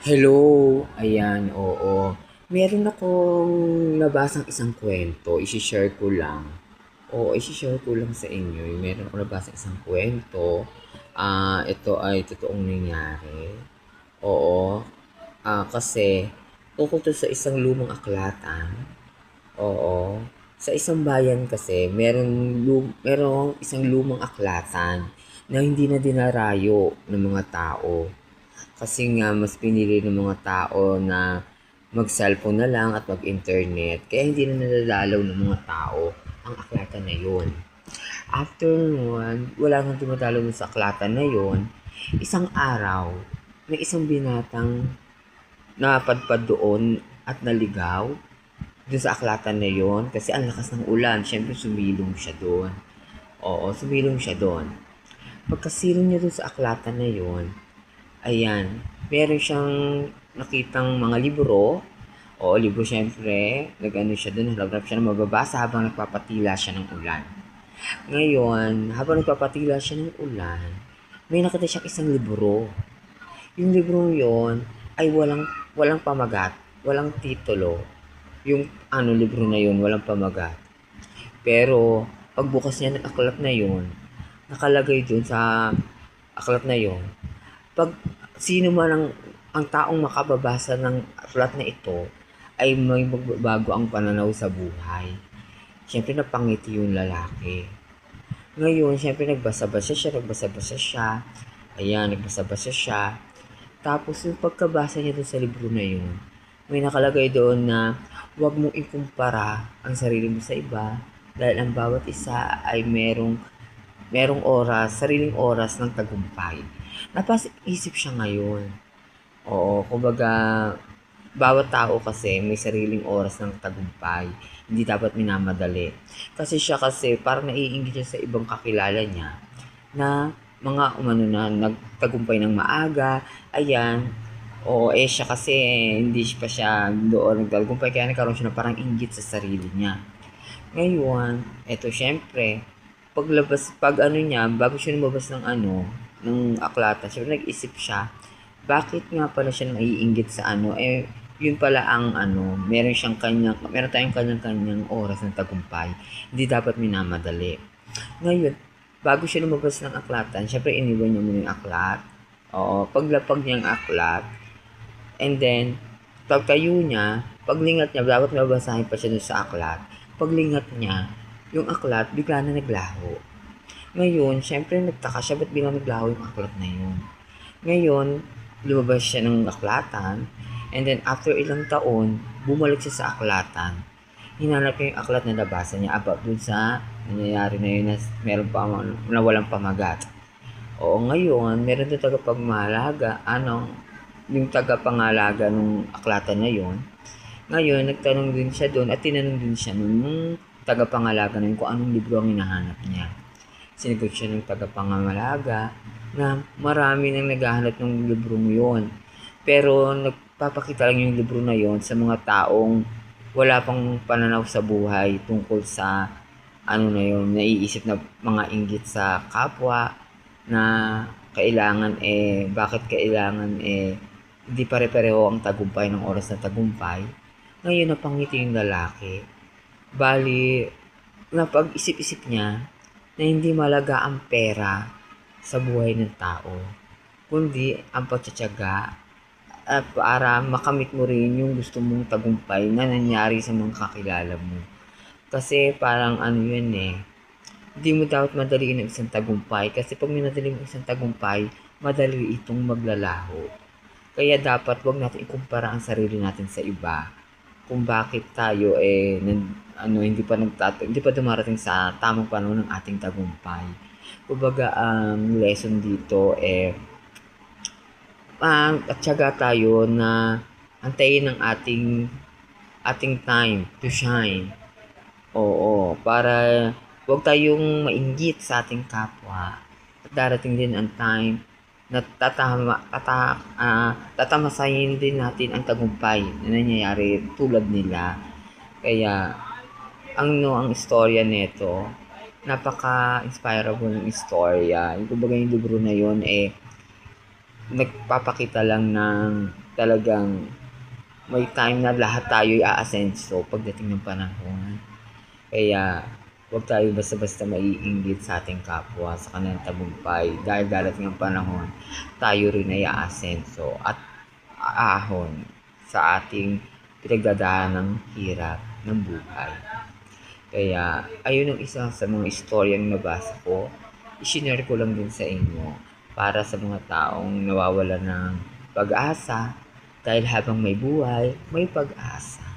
Hello, ayan, oo. Meron akong nabasang isang kwento, isi-share ko lang. Oo, isi-share ko lang sa inyo. Meron akong nabasang isang kwento. Ito ay totoong nangyari. Oo, kasi tungkol to sa isang lumang aklatan. Oo. Sa isang bayan kasi, merong isang lumang aklatan na hindi na dinarayo ng mga tao. Kasi nga mas pinili ng mga tao na mag-cellphone na lang at mag-internet. Kaya hindi na nalalalaw ng mga tao ang aklatan na yun. After nun, wala nang dumadalaw sa aklatan na yun. Isang araw, may isang binatang napadpad doon at naligaw doon sa aklatan na yun kasi ang lakas ng ulan. Siyempre, sumilong siya doon. Oo, sumilong siya doon. Pagkasilong niya doon sa aklatan na yun, ayan, meron siyang nakitang mga libro. Oo, libro siyempre. Nag-ano siya dun, harap siya na mababasa habang nagpapatila siya ng ulan. Ngayon, habang nagpapatila siya ng ulan, may nakita siyang isang libro. Yung libro yon ay walang pamagat, walang titulo. Yung libro na yon walang pamagat. Pero, pagbukas niya ng aklat na yon, nakalagay dun sa aklat na yon, pag sino man ang taong makababasa ng aklat na ito ay may magbabago ang pananaw sa buhay. Siyempre napangiti yung lalaki. Ngayon, siyempre nagbasa-basa siya. Ayan, nagbasa-basa siya. Tapos yung pagkabasa niya doon sa libro na yun, may nakalagay doon na huwag mong ikumpara ang sarili mo sa iba dahil ang bawat isa ay merong oras, sariling oras ng tagumpay. Napasisip siya ngayon. Oo, kumbaga, bawat tao kasi may sariling oras ng tagumpay. Hindi dapat minamadali. Kasi siya kasi parang naiinggit siya sa ibang kakilala niya na mga umano na nagtagumpay ng maaga. Ayan. Oo, siya kasi hindi pa siya doon nagtagumpay kaya nagkaroon siya ng parang inggit sa sarili niya. Ngayon, eto syempre, pag ano niya, bago siya lumabas ng aklatan, syempre nag-isip siya, bakit nga pala siya naiinggit sa yun pala ang meron tayong kanyang-kanyang oras ng tagumpay. Hindi dapat minamadali. Ngayon, bago siya lumabas ng aklatan, syempre iniwan niya muna yung aklat. Oo, paglapag niya ang aklat, and then, pagtayo niya, paglingat niya, dapat mabasahin pa siya dun sa aklat. Paglingat niya, yung aklat, bigla na naglaho. Ngayon, syempre nagtaka siya, ba't bigla naglaho yung aklat na yun? Ngayon, lumabas siya ng aklatan, and then after ilang taon, bumalik siya sa aklatan. Hinanap niya yung aklat na nabasa niya about dun sa nangyayari na yun na meron pa na walang pamagat. Oo, ngayon, meron doon tagapagmahalaga, yung tagapangalaga ng aklatan na yon. Ngayon, nagtanong din siya doon at tinanong din siya nung tagapangalaga na yun kung anong libro ang hinahanap niya. Sinagot siya ng tagapangalaga na marami nang naghahanap ng librong yon. Pero nagpapakita lang yung libro na yon sa mga taong wala pang pananaw sa buhay tungkol sa na yun, naiisip na mga inggit sa kapwa na bakit kailangan hindi pare-pareho ang tagumpay ng oras na tagumpay. Ngayon napangiti yung lalaki. Bali, napag-isip-isip niya na hindi malaga ang pera sa buhay ng tao, kundi ang pagtsatsaga at para makamit mo rin yung gusto mong tagumpay na nangyari sa mga kakilala mo. Kasi parang yun hindi mo dapat madaliin ang isang tagumpay kasi pag minadali mo isang tagumpay, madali itong maglalaho. Kaya dapat wag natin ikumpara ang sarili natin sa iba. Kung bakit tayo hindi pa dumarating sa tamang panahon ng ating tagumpay. Kumbaga ang lesson dito at syaga tayo na antayin ng ating time to shine. Oo, para wag tayong mainggit sa ating kapwa. At darating din ang time na tatamasahin din natin ang tagumpay na nangyayari tulad nila. Kaya, ang istorya nito, napaka-inspirable ng istorya. Yung kumbaga yung libro na yun, nagpapakita lang ng talagang may time na lahat tayo'y aasenso pagdating ng panahon. Kaya huwag tayo basta-basta maiinggit sa ating kapwa sa kanilang tagumpay dahil darating ang panahon tayo rin ay aasenso at aahon sa ating pinagdadaanan ng hirap ng buhay. Kaya ayun ang isa sa mga istoryang nabasa ko, isinare ko lang din sa inyo para sa mga taong nawawala ng pag-asa dahil habang may buhay, may pag-asa.